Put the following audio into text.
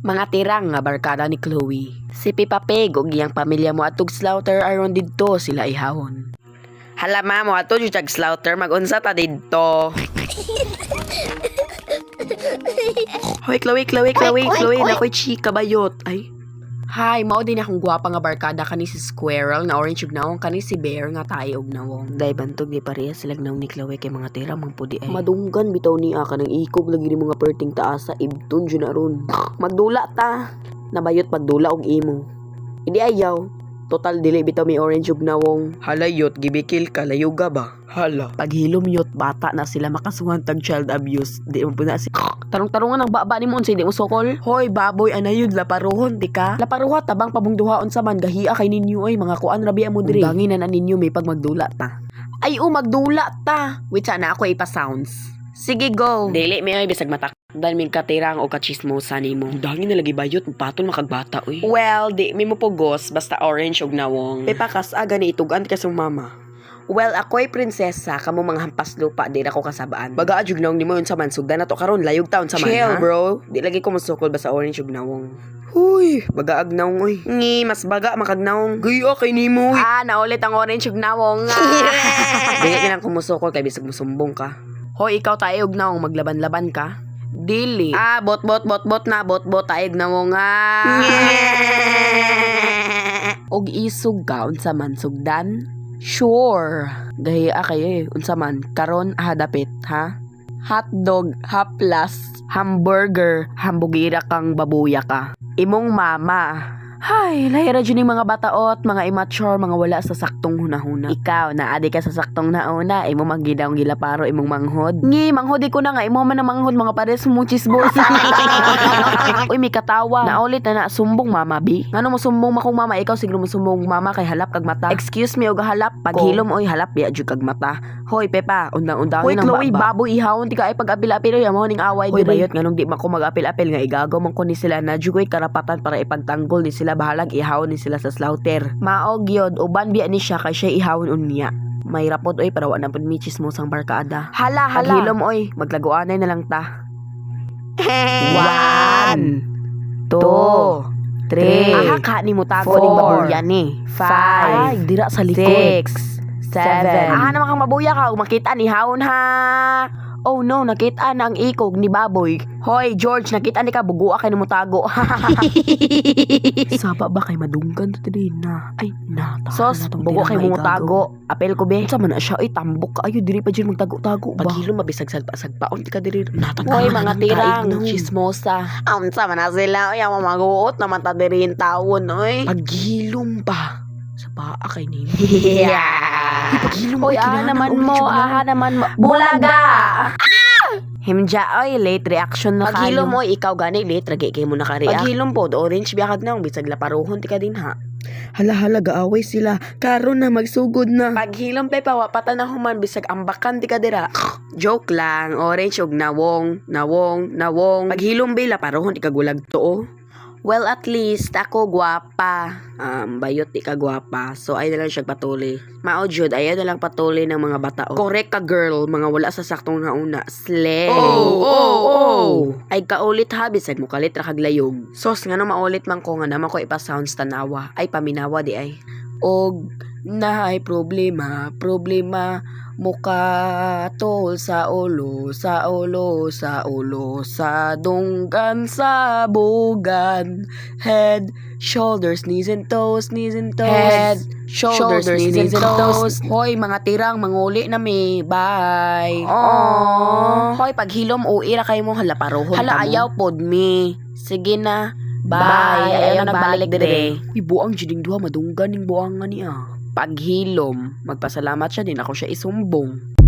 Mga tirang nga barkada ni Chloe. Si Peppa Pig ug iyang pamilya mo atog slaughter aron didto sila ihawon. Hala mo ato jud jag slaughter mag-unsa ta didto. Hoy Chloe, nakoy chika bayot. Ay. Hi, mao din akong gwapa nga barkada kani si Squirrel na orange ug naong kani si Bear nga tayo og nawong. Day bantog di pareha silang naong ni Chloe kay mga tira mang pudi ay. Madunggan bitaw niya ka nang ikog lagi ni mga perting taasa ibton jud na ron. Magdula ta. Nabayot magdula og imo. Hindi ayaw. Total dili bitaw may orange ug nawong. Halayot gibikil ka layuga ba? Hala. Paghilom yot bata na sila makasuhan tag child abuse. Di mo puna si tarong-tarungan ang baba ni mo unsay di mo sokol. Hoy baboy anayud laparuhon di ka. Laparuha tabang pabungduhaon sa man gahiya kay ninyo ay mga kuan rabi mo diri. Undangin na ninyo may pag magdula ta. Ay magdula ta. Wait sana ako ipa-sounds. Sige go. Dili may bisag matak. Dan min katirang o kachismosa nimo. Dangin na lagi bayot patol makagbata uy. Well, di mi mo pugos basta orange og nawong. Pepakas aga ni itugan ka sa mama. Well, ako'y prinsesa, kamo mga hampas lupa, di na ko kasabaan. Baga adyug nawong nimo yun sa man, sugdan na to karon layog taon sa man. Chill, bro. Di lagi ko masukol basta orange og nawong. Huy, baga agnawong oy. Ngi, mas baga makagnawong. Gaya kay nimo. Naulit ang orange og nawong. Di ka lang kumusukol kay bisag musumbong ka. Hoy, ikaw tayo og nawong maglaban-laban ka. Dili. Bot taig na mo nga. Og isug ka unsa man sugdan? Sure. Gahiya kayo unsa man karon dapit ha? Hotdog, haplas, hamburger, hambugira kang babuya ka. Imong mama. Hay, lahira dyan yung mga bataot, mga immature, mga wala sa saktong hunahuna. Ikaw, naadi ka sa saktong nauna, imo maggidaw gilaparo imong manghod. Ngi, manghodi ko na nga, imo man na manghod, mga pares mo chisbos. Uy, may katawa. Naulit na sumbong mama, bi. Ngano mo sumbong makong mama, ikaw siguro mo sumbong mama kay halap kag mata. Excuse me, og halap, paghilom oy halap, ya jud kag mata. Hoy, Pepa, undang-undang Hoy, ng Chloe, baboy ihawon, ti ka ay pag-apil-apil, yamo ning away. Hoy, bayot, nganong di mako mag-apil-apil nga igagaw man ko ni sila na jugoy karapatan para ipagtanggol ni sila bahalag ihawon ni sila sa slaughter. Maog yod, uban biya ni siya kay siya ihawon unya. May rapod oy para wa na pud mi chismosang barkada. Hala. Paghilom oy, maglaguanay na lang ta. 1 2 3 Aha ka ni mo tago ning babuya ni. 5 dira sa likod. 6 7 Aha naman kang mabuya ka, makita ni hawon ha. Oh no, nakita na ang ikog ni baboy. Hoy, George, nakita ni ka, bugua kay mo tago. Saba ba kay madunggan to din na? Ay, nata. Sos, bugo kay mo tago. Apel ko be. Sa man na siya, ay tambok ka. Ayo, diri pa dyan magtago-tago ba? Paghilo, mabisag sagpaon, di ka diri. Hoy, mga tirang, chismosa. Sa man na sila, ay, maguot naman ta diri yung taon, oy. Paghilom ba? Sa paa kay nini. Hoy, naman mo. Bulaga! Himja, oy, late reaction na kayo. Paghilom mo, ikaw gani, late, ragi kayo mo nakareact. Paghilom po, orange biyakag na, bisag laparuhon, tika din ha. Hala, gaaway sila. Karon na, magsugod na. Paghilom, pe, pawapatan na human, bisag ambakan, tika dira. Joke lang, orange og nawong. Paghilom, be, laparuhon, tika gulag to, oh. Well, at least, ako gwapa. Bayot di ka gwapa. So, ay na lang siya patuloy. Mao jud, ayaw na lang patuloy ng mga bata. Correct ka, girl. Mga wala sa saktong nauna. Slay. Oh. Ay kaulit ha, bisag mo kalit ra kag layog. Sos, nga nang maulit man ko, nga naman ko ipa-sounds tanawa. Ay, paminawa di ay. Og, na ay problema. Muka tol sa ulo, sa dunggan, sa bugan. Head, shoulders, knees and toes. Head, shoulders, knees and toes. Hoy, mga tirang, manguli na mi. Bye. Hoy, paghilom, uira kayo mo, halaparohon. Hala, ayaw pod mi. Sige na. Bye. Ayaw nagbalik dire. Ibuang jiding duha, madunggan ning buangan niya. Paghilom, magpasalamat siya din ako siya isumbong.